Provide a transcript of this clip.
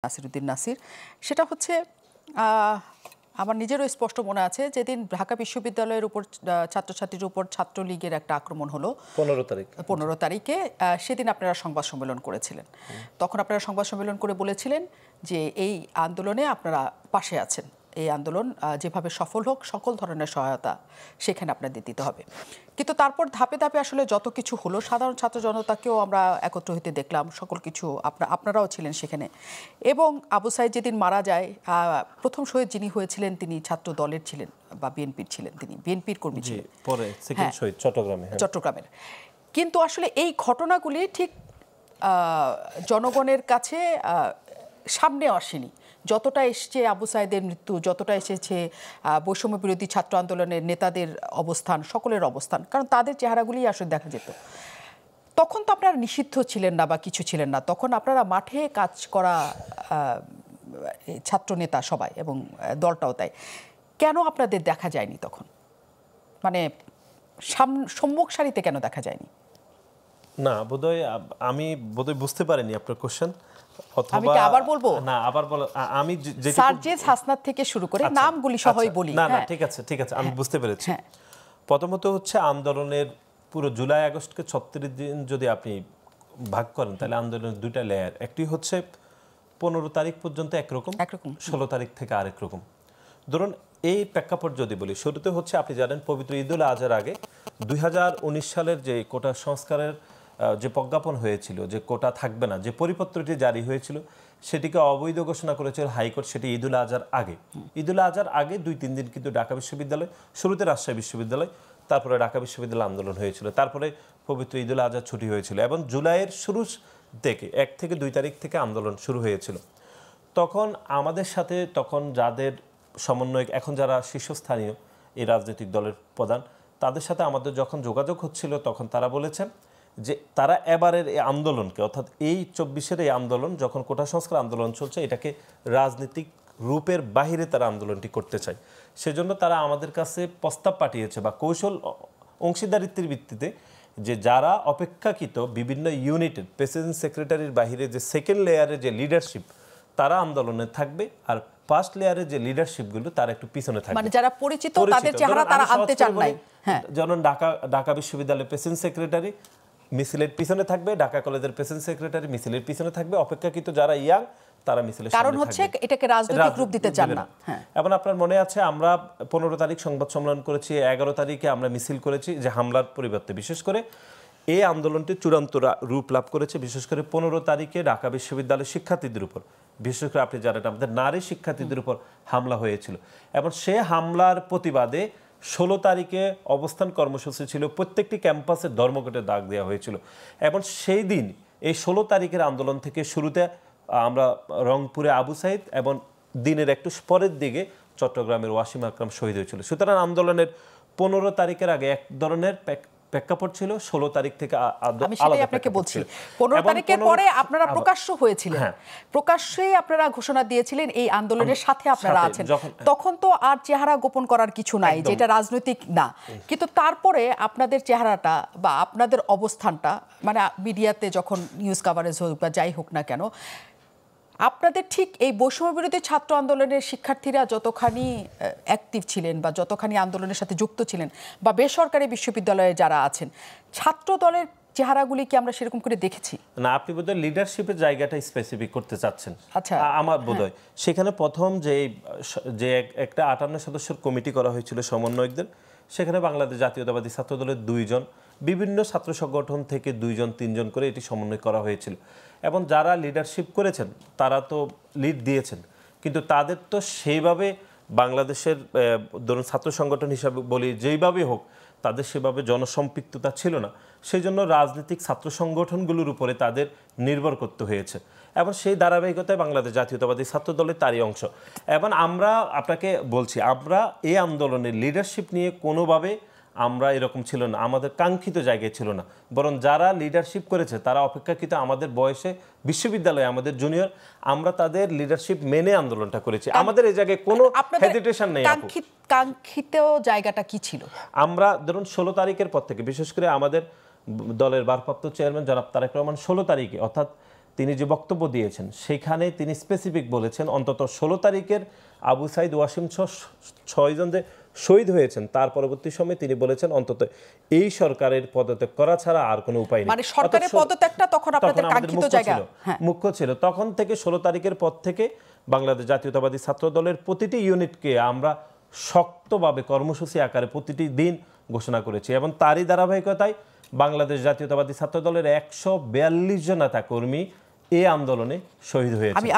নাসিরউদ্দিন নাসির সেটা হচ্ছে আমার নিজেরও স্পষ্ট মনে আছে যেদিন ঢাকা বিশ্ববিদ্যালয়ের উপর ছাত্রছাত্রীর উপর ছাত্রলীগের একটা আক্রমণ হলো 15 তারিখে সেদিন আপনারা সংবাদ সম্মেলন করেছিলেন। তখন আপনারা সংবাদ সম্মেলন করে বলেছিলেন যে এই আন্দোলনে আপনারা পাশে আছেন, এই আন্দোলন যেভাবে সফল হোক সকল ধরনের সহায়তা সেখানে আপনাদের দিতে হবে। কিন্তু তারপর ধাপে ধাপে আসলে যত কিছু হলো, সাধারণ ছাত্র জনতাকেও আমরা একত্র হতে দেখলাম, সকল কিছু আপনারাও ছিলেন সেখানে। এবং আবু সাইদ যেদিন মারা যায়, প্রথম শহীদ যিনি হয়েছিলেন তিনি ছাত্র দলের ছিলেন বা বিএনপির ছিলেন, তিনি বিএনপির কর্মী ছিলেন, পরে সেকেন্ড শহীদ চট্টগ্রামের। কিন্তু আসলে এই ঘটনাগুলি ঠিক জনগণের কাছে সামনে আসেনি। যতটা এসছে আবু সাইদের মৃত্যু, যতটা এসেছে বৈষম্য বিরোধী ছাত্র আন্দোলনের নেতাদের অবস্থান, সকলের অবস্থান, কারণ তাদের চেহারাগুলি আসলে দেখা যেত। তখন তো আপনারা নিষিদ্ধ ছিলেন না বা কিছু ছিলেন না, তখন আপনারা মাঠে কাজ করা ছাত্র নেতা সবাই এবং দলটাও তাই। কেন আপনাদের দেখা যায়নি তখন, মানে সম্মুখ সারিতে কেন দেখা যায়নি? না, বোধহয় আমি বুঝতে পারিনি আপনার কোশ্চেন। আমি কি আবার বলবো? না, আবার বলো। আমি সার্জিস হাসনাত থেকে শুরু করে নামগুলি সহই বলি। না না, ঠিক আছে, আমি বুঝতে পেরেছি। প্রথমত হচ্ছে আন্দোলনের পুরো জুলাই আগস্টকে 36 দিন যদি আপনি ভাগ করেন তাহলে আন্দোলনের দুইটা লেয়ার। একটি হচ্ছে 15 তারিখ পর্যন্ত একরকম, 16 তারিখ থেকে আরেক রকম। ধরুন এই প্রেক্ষাপট যদি বলি, শুরুতে হচ্ছে আপনি জানেন পবিত্র ঈদুল আজহার আগে 2019 সালের যে কোটা সংস্কারের যে প্রজ্ঞাপন হয়েছিল, যে কোটা থাকবে না, যে পরিপত্রটি জারি হয়েছিল সেটিকে অবৈধ ঘোষণা করেছিল হাইকোর্ট। সেটি ঈদুল আজহার আগে, ঈদুল আজহার আগে 2-3 দিন কিন্তু ঢাকা বিশ্ববিদ্যালয়, শুরুতে রাজশাহী বিশ্ববিদ্যালয়, তারপরে ঢাকা বিশ্ববিদ্যালয় আন্দোলন হয়েছিল, তারপরে পবিত্র ঈদুল আজহার ছুটি হয়েছিল এবং জুলাইয়ের শুরু থেকে 1 থেকে 2 তারিখ থেকে আন্দোলন শুরু হয়েছিল। তখন আমাদের সাথে যাদের সমন্বয়ক, এখন যারা শীর্ষস্থানীয় এই রাজনৈতিক দলের প্রধান, তাদের সাথে আমাদের যখন যোগাযোগ হচ্ছিল তখন তারা বলেছেন যে তারা এবারের এই আন্দোলনকে, অর্থাৎ এই 24-এর এই আন্দোলন, যখন কোটা সংস্কার আন্দোলন চলছে, এটাকে রাজনৈতিক রূপের বাহিরে তারা আন্দোলনটি করতে চায়। সেজন্য তারা আমাদের কাছে প্রস্তাব পাঠিয়েছে বা কৌশল অংশীদারিত্বের ভিত্তিতে যে যারা অপেক্ষাকৃত বিভিন্ন ইউনিটের প্রেসিডেন্ট সেক্রেটারির বাহিরে যে সেকেন্ড লেয়ারের যে লিডারশিপ, তারা আন্দোলনে থাকবে, আর ফার্স্ট লেয়ারের যে লিডারশিপগুলো তারা একটু পিছনে থাকবে, মানে যারা পরিচিত তাদের চেহারা তারা আনতে চান নাই। যেমন ঢাকা বিশ্ববিদ্যালয়ের প্রেসিডেন্ট সেক্রেটারি মিছিলের পিছনে থাকবে, ঢাকা কলেজের প্রেসিডেন্ট সেক্রেটারি মিছিলের পিছনে থাকবে, অপেক্ষাকৃত যারা ইয়াং তারা মিছিলের সামনে থাকবে। কারণ হচ্ছে এটাকে রাজনৈতিক রূপ দিতে চান না। এবং আপনার মনে আছে আমরা 15 তারিখ সংবাদ সম্মেলন করেছি, 11 তারিখে আমরা মিছিল করেছি, যে হামলার পরিবর্তে বিশেষ করে এই আন্দোলনটি চূড়ান্ত রূপ লাভ করেছে বিশেষ করে 15 তারিখে ঢাকা বিশ্ববিদ্যালয়ের শিক্ষার্থীদের উপর, বিশেষ করে আপনি জানেন আমাদের নারী শিক্ষার্থীদের উপর হামলা হয়েছিল এবং সে হামলার প্রতিবাদে 16 তারিখে অবস্থান কর্মসূচি ছিল, প্রত্যেকটি ক্যাম্পাসের ধর্মঘটের ডাক দেওয়া হয়েছিল। এবং সেই দিন এই 16 তারিখের আন্দোলন থেকে শুরুতে আমরা রংপুরে আবু সাইদ এবং দিনের একটু পরের দিকে চট্টগ্রামের ওয়াসিম আকরাম শহীদ হয়েছিল। সুতরাং আন্দোলনের 15 তারিখের আগে এক ধরনের প্রেক্ষাপট ছিল, 16 তারিখ থেকে আমি সেটাই আপনাকে বলছি। 15 তারিখের পরে আপনারা প্রকাশ্য হয়েছিলেন, প্রকাশ্যেই আপনারা ঘোষণা দিয়েছিলেন এই আন্দোলনের সাথে আপনারা আছেন। তখন তো আর চেহারা গোপন করার কিছু নাই, যেটা রাজনৈতিক না। কিন্তু তারপরে আপনাদের চেহারাটা বা আপনাদের অবস্থানটা, মানে মিডিয়াতে যখন নিউজ কাভারেজ হোক বা যাই হোক না কেন, আপনাদের ঠিক এই বৈষম্য বিরোধী ছাত্র আন্দোলনের শিক্ষার্থীরা যতখানি অ্যাক্টিভ ছিলেন বা যতখানি আন্দোলনের সাথে যুক্ত ছিলেন বা বেসরকারি বিশ্ববিদ্যালয়ে যারা আছেন, ছাত্র দলের চেহারাগুলি কি আমরা সেরকম করে দেখেছি? না, আপনি বোধহয় লিডারশিপের জায়গাটা স্পেসিফিক করতে চাচ্ছেন। আচ্ছা, আমার বোধহয় সেখানে প্রথম যে একটা 58 সদস্যের কমিটি করা হয়েছিল সমন্বয়কদের, সেখানে বাংলাদেশ জাতীয়তাবাদী ছাত্র দলের 2 জন, বিভিন্ন ছাত্র সংগঠন থেকে 2 জন 3 জন করে এটি সমন্বয় করা হয়েছিল। এবং যারা লিডারশিপ করেছেন তারা তো লিড দিয়েছেন, কিন্তু তাদের তো সেইভাবে বাংলাদেশের ধরুন ছাত্র সংগঠন হিসাবে বলি যেইভাবে হোক তাদের সেভাবে জনসম্পৃক্ততা ছিল না। সেই জন্য রাজনৈতিক ছাত্র সংগঠনগুলোর উপরে তাদের নির্ভর করতে হয়েছে এবং সেই ধারাবাহিকতায় বাংলাদেশ জাতীয়তাবাদী ছাত্র দলের তারই অংশ। এবং আমরা আপনাকে বলছি, আমরা এই আন্দোলনের লিডারশিপ নিয়ে কোনোভাবে আমরা এরকম ছিল না, আমাদের কাঙ্ক্ষিত জায়গায় ছিল না। বরং যারা লিডারশিপ করেছে তারা অপেক্ষাকৃত আমাদের বয়সে বিশ্ববিদ্যালয়ে আমাদের জুনিয়র, আমরা তাদের লিডারশিপ মেনে আন্দোলনটা করেছি। আমাদের এই জায়গায় কোনো হেজিটেশন নেই। কাঙ্ক্ষিত জায়গাটা কি ছিল? আমরা ধরুন 16 তারিখের পর থেকে, বিশেষ করে আমাদের দলের ভারপ্রাপ্ত চেয়ারম্যান জনাব তারেক রহমান 16 তারিখে, অর্থাৎ তিনি যে বক্তব্য দিয়েছেন সেখানে তিনি স্পেসিফিক বলেছেন অন্তত 16 তারিখের আবু সাইদ ওয়াসিম 6 জন যে শহীদ হয়েছেন তার পরবর্তী সময়ে তিনি বলেছেন অন্তত এই সরকারের পদত্যাগ করা ছাড়া আর কোনো উপায় নেই। মানে সরকারের পদত্যাগটা তখন আপনাদের কাঙ্ক্ষিত জায়গা মুখ্য ছিল। তখন থেকে 16 তারিখের পর থেকে বাংলাদেশ জাতীয়তাবাদী ছাত্র দলের প্রতিটি ইউনিটকে আমরা শক্তভাবে কর্মসূচি আকারে প্রতিটি দিন ঘোষণা করেছি এবং তারই ধারাবাহিকতায় বাংলাদেশ জাতীয়তাবাদী ছাত্র দলের 142 জন নেতা কর্মী এই আন্দোলনে শহীদ হয়েছে।